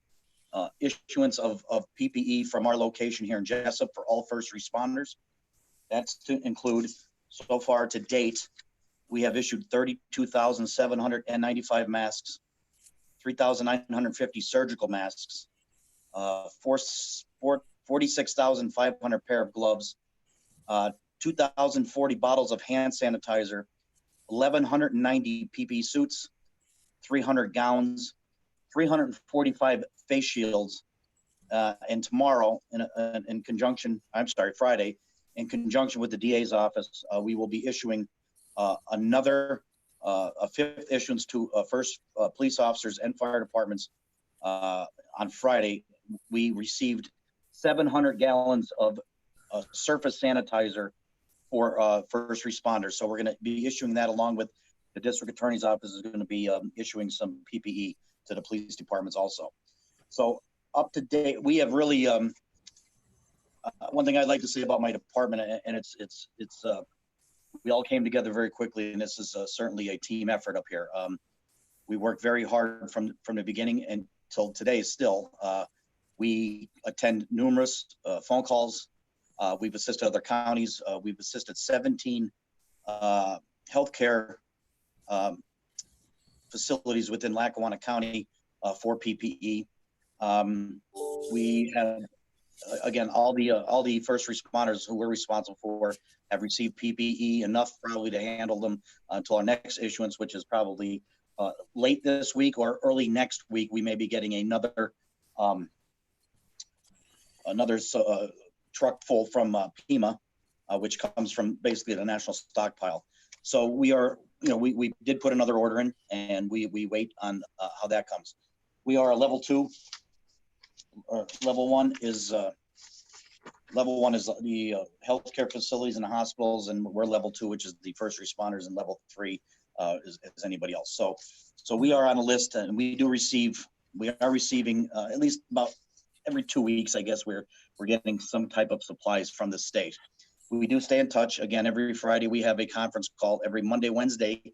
issuance of PPE from our location here in Jessup for all first responders. That's to include, so far to date, we have issued 32,795 masks, 3,950 surgical masks, 46,500 pair of gloves, 2,040 bottles of hand sanitizer, 1,190 PPE suits, 300 gowns, 345 face shields, and tomorrow, in conjunction, Friday, in conjunction with the DA's office, we will be issuing another a 5th issuance to first police officers and fire departments on Friday. We received 700 gallons of surface sanitizer for first responders. So we're going to be issuing that, along with the district attorney's office is going to be issuing some PPE to the police departments also. So up to date, we have really, one thing I'd like to say about my department, and it's we all came together very quickly, and this is certainly a team effort up here. We worked very hard from the beginning until today still. We attend numerous phone calls. We've assisted other counties. We've assisted 17 healthcare facilities within Lackawanna County for PPE. We have, again, all the first responders who we're responsible for have received PPE, enough probably to handle them until our next issuance, which is probably late this week or early next week. We may be getting another truck full from PEMA, which comes from basically the national stockpile. So we are, we did put another order in, and we wait on how that comes. We are a level 2. Level one is the healthcare facilities and the hospitals, and we're level 2, which is the first responders, and level 3 is anybody else. So we are on a list, and we are receiving at least about every 2 weeks, I guess, we're getting some type of supplies from the state. We do stay in touch. Again, every Friday we have a conference call. Every Monday, Wednesday,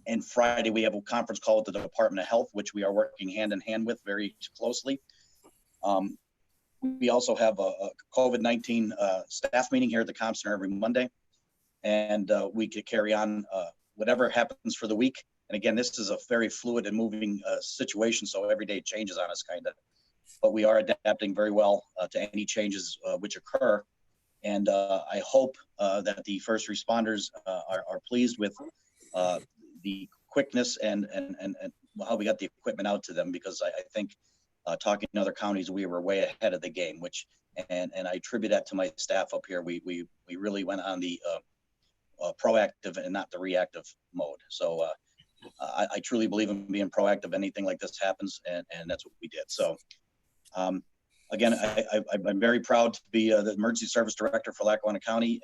and Friday we have a conference call with the Department of Health, which we are working hand in hand with very closely. We also have a COVID-19 staff meeting here at the Comm Center every Monday, and we could carry on whatever happens for the week. And again, this is a very fluid and moving situation, so every day changes on us, kind of. But we are adapting very well to any changes which occur. And I hope that the first responders are pleased with the quickness and how we got the equipment out to them, because I think talking to other counties, we were way ahead of the game, and I attribute that to my staff up here. We really went on the proactive and not the reactive mode. So I truly believe in being proactive. Anything like this happens, and that's what we did. So again, I'm very proud to be the emergency service director for Lackawanna County.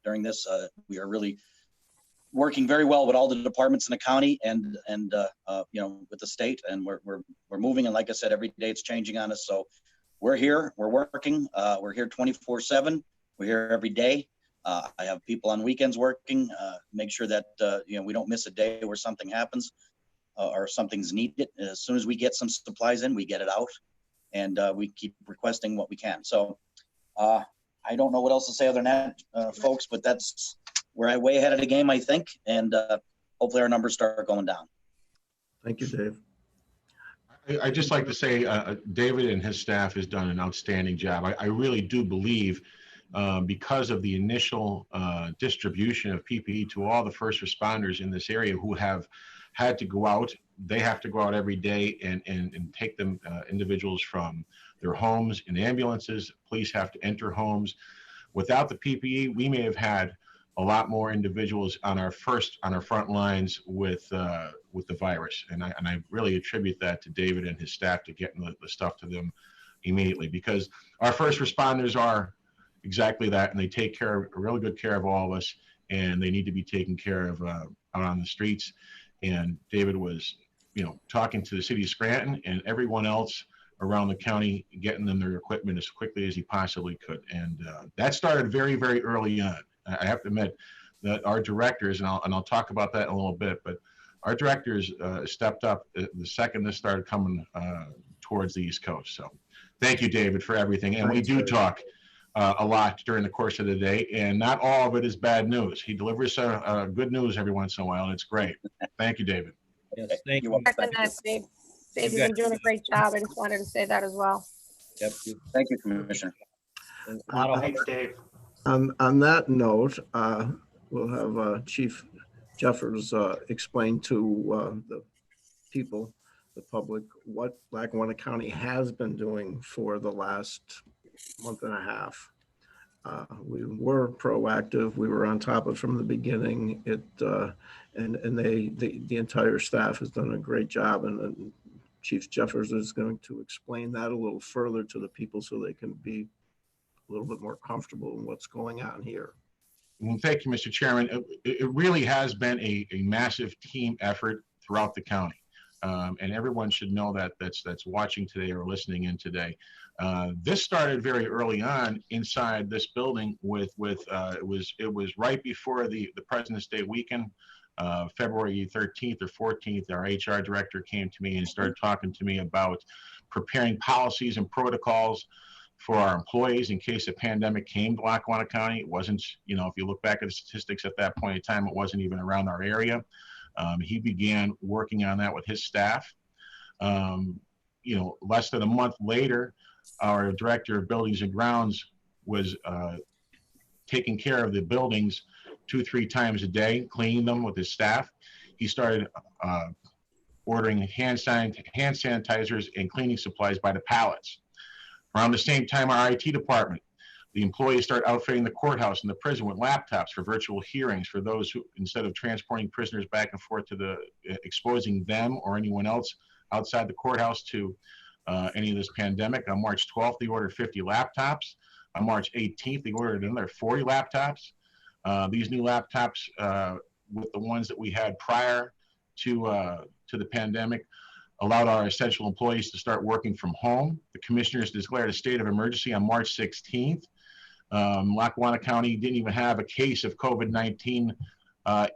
during this. We are really working very well with all the departments in the county and you know, with the state, and we're moving. And like I said, every day it's changing on us. So we're here, we're working, we're here 24/7. We're here every day. I have people on weekends working, make sure that, you know, we don't miss a day where something happens or something's needed. As soon as we get some supplies in, we get it out, and we keep requesting what we can. So I don't know what else to say other than that, folks, but we're way ahead of the game, I think, and hopefully our numbers start going down. Thank you, Dave. I'd just like to say David and his staff has done an outstanding job. I really do believe because of the initial distribution of PPE to all the first responders in this area who have had to go out, they have to go out every day and take them individuals from their homes in ambulances. Police have to enter homes. Without the PPE, we may have had a lot more individuals on our front lines with the virus, and I really attribute that to David and his staff to getting the stuff to them immediately, because our first responders are exactly that, and they take really good care of all of us, and they need to be taken care of out on the streets. And David was, you know, talking to the city of Scranton and everyone else around the county, getting them their equipment as quickly as he possibly could, and that started very, very early on. I have to admit that our directors, and I'll talk about that in a little bit, but our directors stepped up the second this started coming towards the East Coast. So thank you, David, for everything. And we do talk a lot during the course of the day, and not all of it is bad news. He delivers good news every once in a while, and it's great. Thank you, David. Yes, thank you. Second that, Dave. Dave, you've been doing a great job. I just wanted to say that as well. Yep. Thank you, Commissioner. Thanks, Dave. On that note, we'll have Chief Jeffers explain to the people, the public, what Lackawanna County has been doing for the last month and a half. We were proactive. We were on top of it from the beginning. And the entire staff has done a great job. And Chief Jeffers is going to explain that a little further to the people so they can be a little bit more comfortable in what's going on here. Well, thank you, Mr. Chairman. It really has been a massive team effort throughout the county. And everyone should know that that's watching today or listening in today. This started very early on inside this building with it was right before the President's Day weekend, February 13th or 14th. Our HR director came to me and started talking to me about preparing policies and protocols for our employees in case a pandemic came to Lackawanna County. It wasn't, you know, if you look back at the statistics at that point in time, it wasn't even around our area. He began working on that with his staff. You know, less than a month later, our director of buildings and grounds was taking care of the buildings 2-3 times a day, cleaning them with his staff. He started ordering hand sanitizers and cleaning supplies by the pallets. Around the same time, our IT department, the employees start outfitting the courthouse and the prison with laptops for virtual hearings for those who, instead of transporting prisoners back and forth to exposing them or anyone else outside the courthouse to any of this pandemic. On March 12th, they ordered 50 laptops. On March 18th, they ordered another 40 laptops. These new laptops, with the ones that we had prior to the pandemic, allowed our essential employees to start working from home. The commissioners declared a state of emergency on March 16th. Lackawanna County didn't even have a case of COVID-19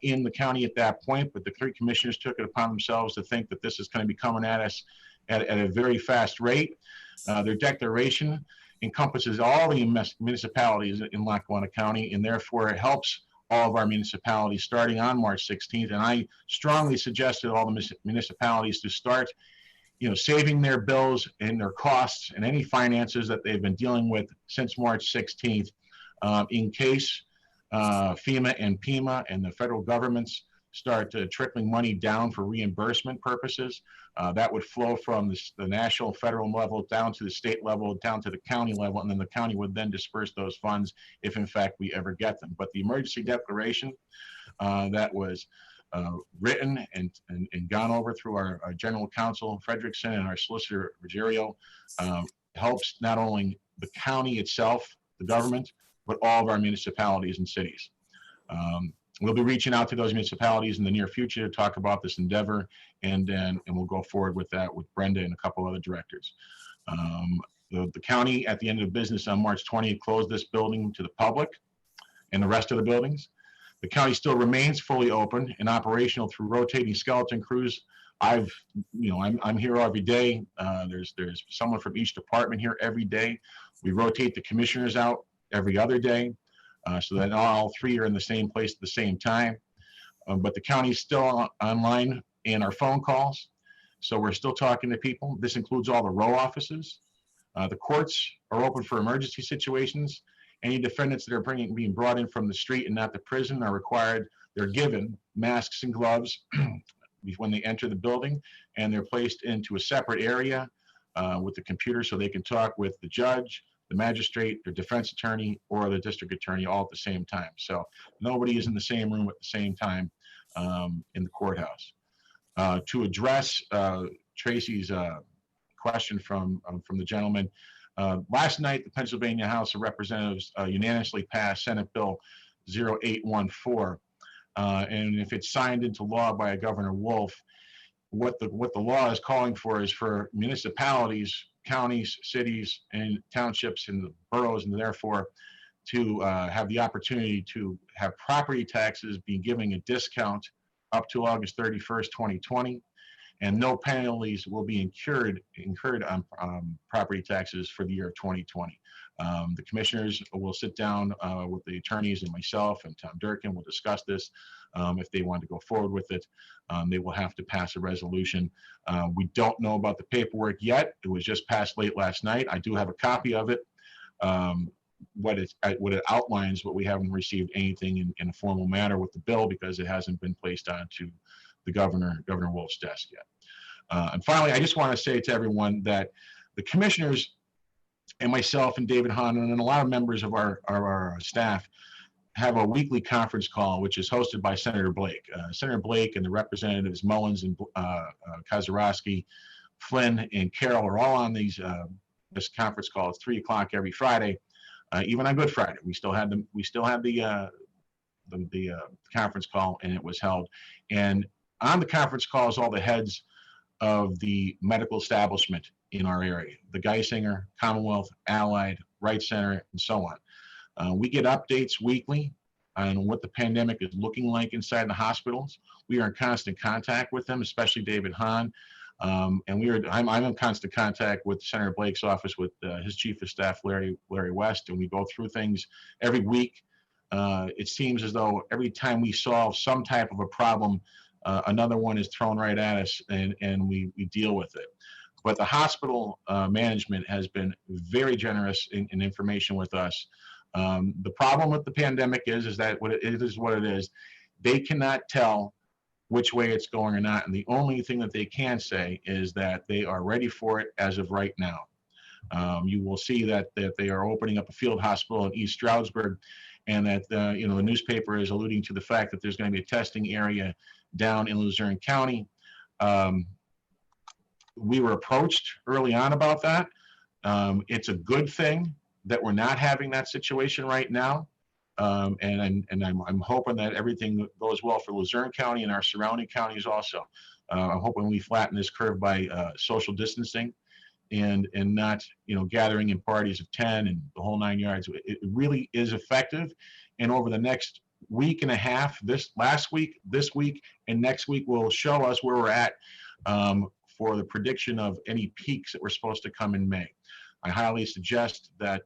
in the county at that point, but the 3 commissioners took it upon themselves to think that this is going to be coming at us at a very fast rate. Their declaration encompasses all the municipalities in Lackawanna County, and therefore it helps all of our municipalities starting on March 16th. And I strongly suggested all the municipalities to start, you know, saving their bills and their costs and any finances that they've been dealing with since March 16th in case FEMA and PEMA and the federal governments start trickling money down for reimbursement purposes. That would flow from the national, federal level down to the state level, down to the county level, and then the county would then disperse those funds if in fact we ever get them. But the emergency declaration that was written and gone over through our general counsel, Frederickson, and our solicitor, Ruggiero, helps not only the county itself, the government, but all of our municipalities and cities. We'll be reaching out to those municipalities in the near future to talk about this endeavor, and we'll go forward with that with Brenda and a couple other directors. The county, at the end of business on March 20th, closed this building to the public and the rest of the buildings. The county still remains fully open and operational through rotating skeleton crews. I'm here every day. There's someone from each department here every day. We rotate the commissioners out every other day, so that all three are in the same place at the same time. But the county is still online in our phone calls, so we're still talking to people. This includes all the row offices. The courts are open for emergency situations. Any defendants that are being brought in from the street and not the prison are required, they're given masks and gloves when they enter the building, and they're placed into a separate area with the computer so they can talk with the judge, the magistrate, the defense attorney, or the district attorney all at the same time. So nobody is in the same room at the same time in the courthouse. To address Tracy's question from the gentleman, last night the Pennsylvania House of Representatives unanimously passed Senate Bill 0814, and if it's signed into law by Governor Wolf, what the law is calling for is for municipalities, counties, cities, and townships and the boroughs, and therefore to have the opportunity to have property taxes be giving a discount up to August 31st, 2020, and no penalties will be incurred on property taxes for the year of 2020. The commissioners will sit down with the attorneys and myself and Tom Durkin will discuss this. If they want to go forward with it, they will have to pass a resolution. We don't know about the paperwork yet. It was just passed late last night. I do have a copy of it. What it outlines, but we haven't received anything in a formal manner with the bill because it hasn't been placed onto the Governor Wolf's desk yet. And finally, I just want to say to everyone that the commissioners and myself and David Hahn and a lot of members of our staff have a weekly conference call, which is hosted by Senator Blake. Senator Blake and the representatives Mullins and Kozarowski, Flynn and Carroll are all on this conference call. It's 3 o'clock every Friday, even on Good Friday. We still had the conference call, and it was held. And on the conference call is all the heads of the medical establishment in our area, the Geisinger, Commonwealth, Allied, Wright Center, and so on. We get updates weekly on what the pandemic is looking like inside the hospitals. We are in constant contact with them, especially David Hahn. And I'm in constant contact with Senator Blake's office with his chief of staff, Larry West, and we go through things every week. It seems as though every time we solve some type of a problem, another one is thrown right at us, and we deal with it. But the hospital management has been very generous in information with us. The problem with the pandemic is that it is what it is. They cannot tell which way it's going or not, and the only thing that they can say is that they are ready for it as of right now. You will see that they are opening up a field hospital in East Stroudsburg, and that the newspaper is alluding to the fact that there's going to be a testing area down in Luzerne County. We were approached early on about that. It's a good thing that we're not having that situation right now. And I'm hoping that everything goes well for Luzerne County and our surrounding counties also. I'm hoping we flatten this curve by social distancing and not gathering in parties of 10 and the whole 9 yards. It really is effective. And over the next week and a half, this week, and next week will show us where we're at for the prediction of any peaks that were supposed to come in May. I highly suggest that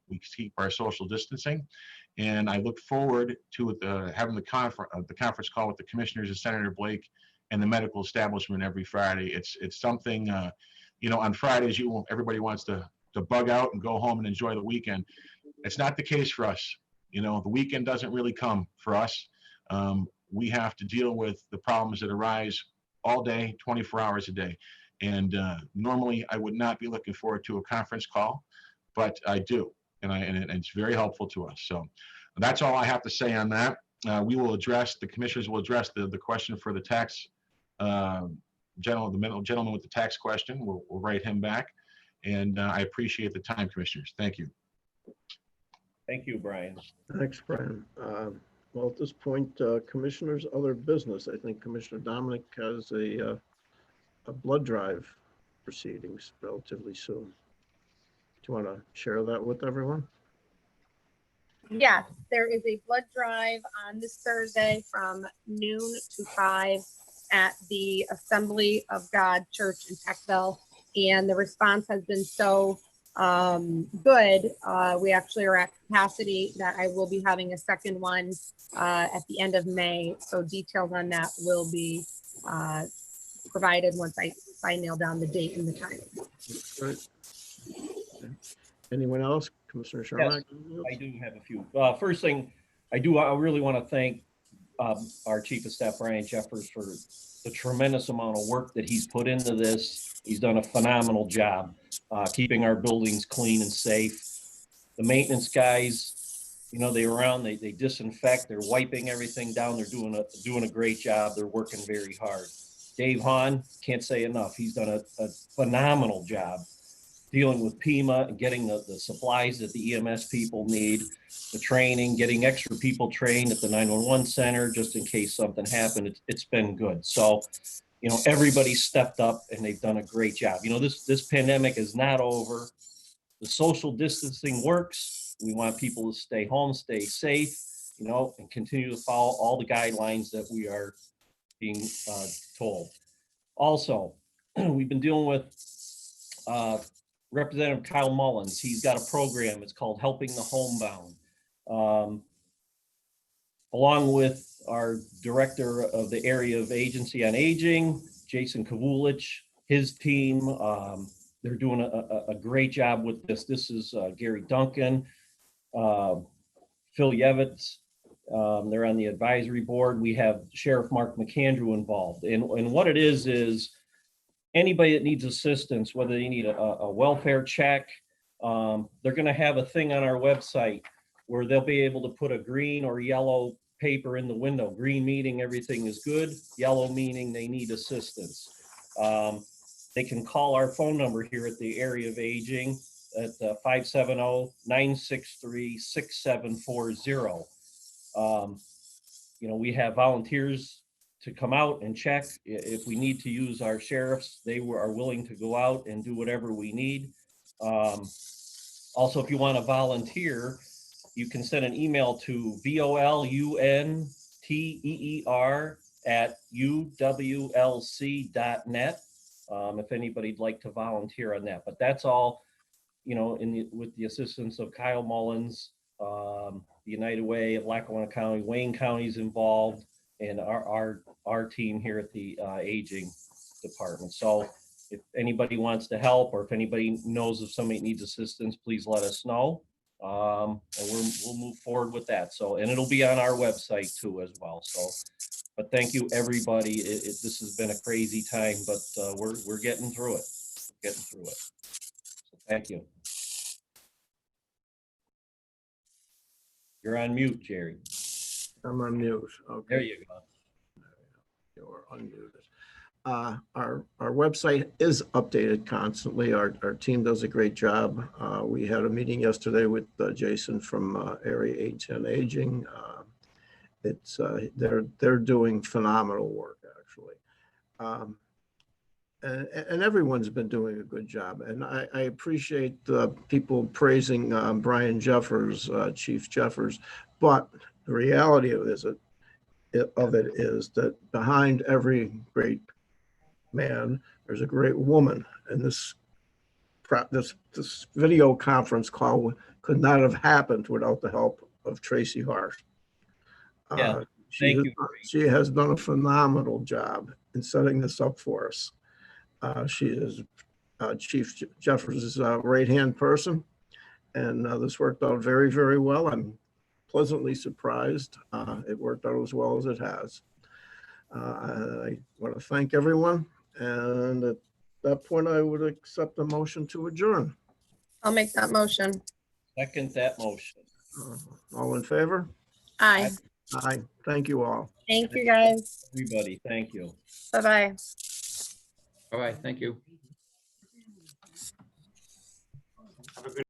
we keep our social distancing, and I look forward to having the conference call with the commissioners and Senator Blake and the medical establishment every Friday. It's something, on Fridays everybody wants to bug out and go home and enjoy the weekend. It's not the case for us. The weekend doesn't really come for us. We have to deal with the problems that arise all day, 24 hours a day. And normally I would not be looking forward to a conference call, but I do. And it's very helpful to us. So that's all I have to say on that. The commissioners will address the question for the tax gentleman with the tax question. We'll write him back. And I appreciate the time, commissioners. Thank you. Thank you, Brian. Thanks, Brian. Well, at this point, commissioners, other business. I think Commissioner Domenick has a blood drive proceedings relatively soon. Do you want to share that with everyone? Yes, there is a blood drive on this Thursday from noon to 5 at the Assembly of God Church in Peckville. And the response has been so good. We actually are at capacity that I will be having a second one at the end of May. So details on that will be provided once I nail down the date and the time. Right. Okay. Anyone else? Commissioner Chermak? Yes, I do have a few. First thing, I really want to thank our Chief of Staff, Brian Jeffers, for the tremendous amount of work that he's put into this. He's done a phenomenal job keeping our buildings clean and safe. The maintenance guys, you know, they're around, they disinfect, they're wiping everything down. They're doing a great job. They're working very hard. Dave Hahn, can't say enough. He's done a phenomenal job dealing with PEMA and getting the supplies that the EMS people need, the training, getting extra people trained at the 911 center just in case something happened. It's been good. So, you know, everybody stepped up and they've done a great job. You know, this pandemic is not over. The social distancing works. We want people to stay home, stay safe, you know, and continue to follow all the guidelines that we are being told. Also, we've been dealing with Representative Kyle Mullins. He's got a program. It's called Helping the Homebound. Along with our director of the area of Agency on Aging, Jason Kavulich, his team, they're doing a great job with this. This is Gary Duncan, Phil Yevitz. They're on the advisory board. We have Sheriff Mark McAndrew involved. And what it is anybody that needs assistance, whether they need a welfare check, they're going to have a thing on our website where they'll be able to put a green or yellow paper in the window. Green meaning everything is good, yellow meaning they need assistance. They can call our phone number here at the Area of Aging at 570-963-6740. You know, we have volunteers to come out and check. If we need to use our sheriffs, they are willing to go out and do whatever we need. Also, if you want to volunteer, you can send an email to volunteer@uwlc.net if anybody'd like to volunteer on that. But that's all, you know, with the assistance of Kyle Mullins, the United Way of Lackawanna County, Wayne County's involved, and our team here at the Aging Department. So if anybody wants to help, or if anybody knows if somebody needs assistance, please let us know. And we'll move forward with that. So, and it'll be on our website too as well. So, but thank you everybody. This has been a crazy time, but we're getting through it. So thank you. You're on mute, Jerry. I'm on mute. Okay. There you go. You're unmuted. Our website is updated constantly. Our team does a great job. We had a meeting yesterday with Jason from Area 810 Aging. They're doing phenomenal work, actually. And everyone's been doing a good job. And I appreciate the people praising Brian Jeffers, Chief Jeffers, but the reality of it is that behind every great man, there's a great woman. And this video conference call could not have happened without the help of Tracy Harsh. Yeah, she has done a phenomenal job in setting this up for us. She is Chief Jeffers' right-hand person, and this worked out very, very well. I'm pleasantly surprised it worked out as well as it has. I want to thank everyone, and at that point, I would accept a motion to adjourn. I'll make that motion. Second that motion. All in favor? Aye. Aye. Thank you all. Thank you, guys. Everybody, thank you. Bye-bye. All right, thank you.